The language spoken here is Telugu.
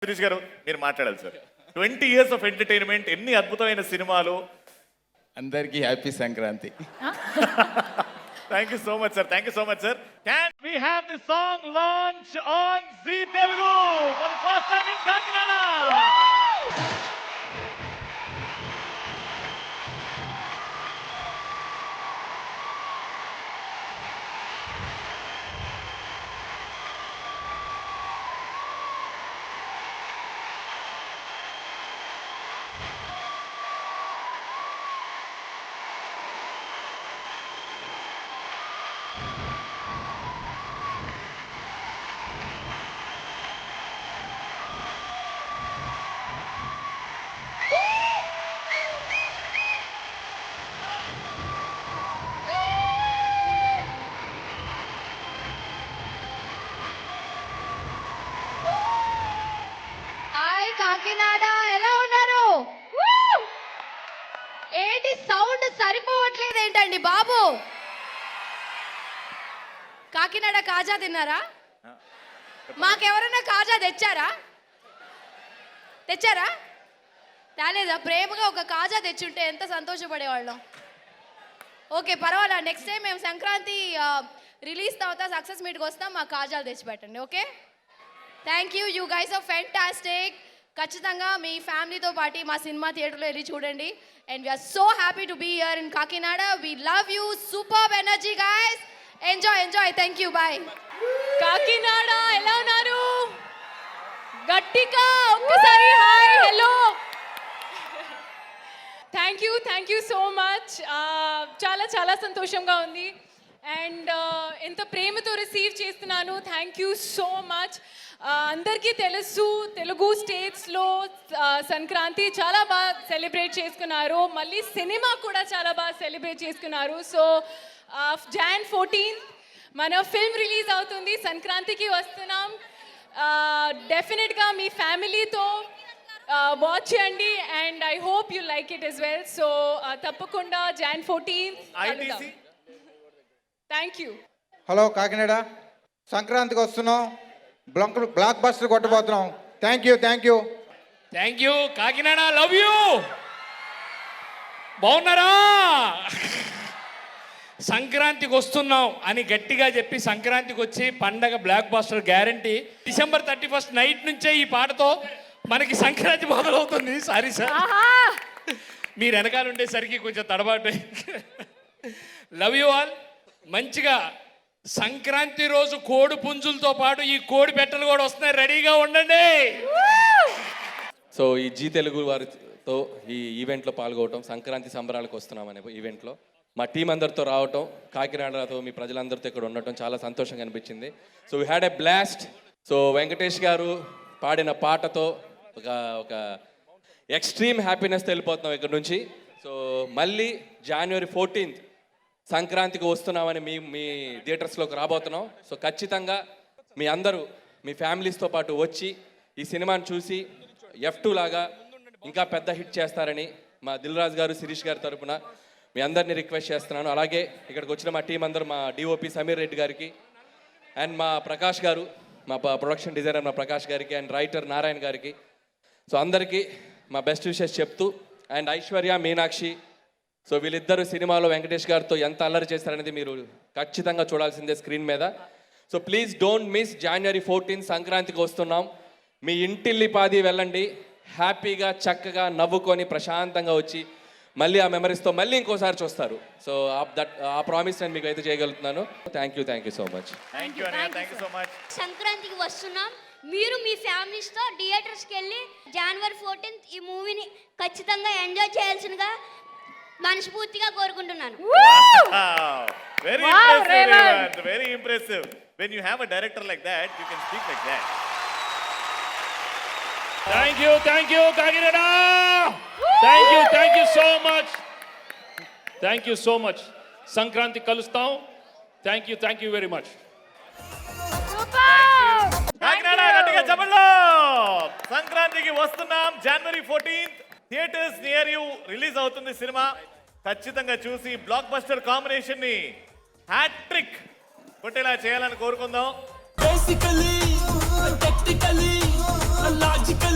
శిరీష్ గారు మీరు మాట్లాడాలి సార్. 20 years of entertainment, ఎన్ని అద్భుతమైన సినిమాలు. అందరికీ happy Sankranti. Thank you so much, sir. Thank you so much, sir. Can we have the song launch on Zee Telugu for the first time in Kakinada? Hi Kakinada, ఎలా ఉన్నారు? ఏంటి సౌండ్ సరిపోవట్లేదు ఏంటండి బాబు? కాకినాడ కాజా తిన్నారా? మాకెవరైనా కాజా తెచ్చారా? తేలేదా? ప్రేమగా ఒక కాజా తెచ్చుంటే ఎంత సంతోషపడేవాళ్ళం. ఓకే, పర్వాలా. నెక్స్ట్ టైం మేము సంక్రాంతి రిలీజ్ తర్వాత సక్సెస్ మీట్కి వస్తాం, మా కాజాలు తెచ్చిపెట్టండి. Okay, thank you. You guys are fantastic. ఖచ్చితంగా మీ ఫ్యామిలీతో పాటు మా సినిమా థియేటర్లో వెళ్ళి చూడండి. And we are so happy to be here in Kakinada. We love you. Super energy guys. Enjoy. Thank you. Bye. Kakinada ఎలా ఉన్నారు? గట్టిగా ఒక్కసారి hi hello. Thank you so much. చాలా సంతోషంగా ఉంది. అండ్ ఎంత ప్రేమతో రిసీవ్ చేస్తున్నాను. Thank you so much. అందరికీ తెలుసు, తెలుగు స్టేట్స్లో సంక్రాంతి చాలా బాగా సెలబ్రేట్ చేసుకున్నారు. మళ్ళీ సినిమా కూడా చాలా బాగా సెలబ్రేట్ చేసుకున్నారు. సో Jan 14th మన ఫిల్మ్ రిలీజ్ అవుతుంది. సంక్రాంతికి వస్తున్నాం. డెఫినెట్గా మీ ఫ్యామిలీతో వాచ్ చేయండి. And I hope you like it as well. So తప్పకుండా Jan 14th. Thank you. Hello Kakinada, సంక్రాంతికి వస్తున్నాం. బ్లాక్ బస్టర్ కొట్టబోతున్నాం. Thank you Kakinada, love you. బాగున్నారా? సంక్రాంతికి వస్తున్నాం అని గట్టిగా చెప్పి సంక్రాంతికి వచ్చి పండగ blockbuster guarantee. December 31st night నుంచే ఈ పాటతో మనకి సంక్రాంతి మొదలవుతుంది. సారీ సార్, మీరు వెనకాల ఉండేసరికి కొంచెం తడబాటు. Love you all. మంచిగా సంక్రాంతి రోజు కోడి పుంజులతో పాటు ఈ కోడి పెట్టలు కూడా వస్తున్నాయి. రెడీగా ఉండండి. సో ఈ జీ తెలుగు వారితో ఈ ఈవెంట్లో పాల్గొవటం, సంక్రాంతి సంబరాలకు వస్తున్నాం అనే ఈవెంట్లో మా టీం అందరితో రావటం, కాకినాడతో మీ ప్రజలందరితో ఇక్కడ ఉండటం చాలా సంతోషంగా అనిపించింది. So we had a blast. So Venkatesh గారు పాడిన పాటతో ఒక ఎక్స్ట్రీమ్ హ్యాపీనెస్ వెళ్ళిపోతున్నాం ఇక్కడ నుంచి. సో మళ్ళీ January 14th సంక్రాంతికి వస్తున్నామని మీ థియేటర్స్లోకి రాబోతున్నాం. సో ఖచ్చితంగా మీ అందరూ మీ ఫ్యామిలీస్తో పాటు వచ్చి ఈ సినిమాని చూసి F2 లాగా ఇంకా పెద్ద హిట్ చేస్తారని మా దిల్ రాజు గారు, శిరీష్ గారి తరపున మీ అందరినీ రిక్వెస్ట్ చేస్తున్నాను. అలాగే ఇక్కడికి వచ్చిన మా టీం అందరూ, మా డిఓపి సమీర్ రెడ్డి గారికి అండ్ మా ప్రకాష్ గారు, మా ప్రొడక్షన్ డిజైనర్ మా ప్రకాష్ గారికి అండ్ రైటర్ నారాయణ గారికి, సో అందరికీ మా బెస్ట్ విషెస్ చెప్తూ, అండ్ ఐశ్వర్య, మీనాక్షి, సో వీళ్ళిద్దరూ సినిమాలో వెంకటేష్ గారితో ఎంత అల్లరి చేస్తారనేది మీరు ఖచ్చితంగా చూడాల్సిందే స్క్రీన్ మీద. So please don't miss January 14th సంక్రాంతికి వస్తున్నాం. మీ ఇంటిల్లిపాది వెళ్ళండి. హ్యాపీగా చక్కగా నవ్వుకొని ప్రశాంతంగా వచ్చి మళ్ళీ ఆ మెమరీస్తో మళ్ళీ ఇంకోసారి చూస్తారు. సో ఆ ప్రామిస్ నేను మీకు అయితే చేయగలుగుతున్నాను. Thank you so much. సంక్రాంతికి వస్తున్నాం. మీరు మీ ఫ్యామిలీస్తో థియేటర్స్కి వెళ్ళి January 14th ఈ మూవీని ఖచ్చితంగా ఎంజాయ్ చేయాల్సిందిగా మనస్ఫూర్తిగా కోరుకుంటున్నాను. Very impressive. When you have a director like that, you can speak like that. Thank you Kakinada. Thank you so much. Sankranti కలుస్తాం. Thank you very much. Kakinada గట్టిగా చెప్పండి. సంక్రాంతికి వస్తున్నాం. January 14th theatres near you release అవుతుంది సినిమా. ఖచ్చితంగా చూసి బ్లాక్ బస్టర్ కాంబినేషన్ ని హ్యాట్రిక్ కొట్టేలా చేయాలని కోరుకుందాం. Basically, technically, logical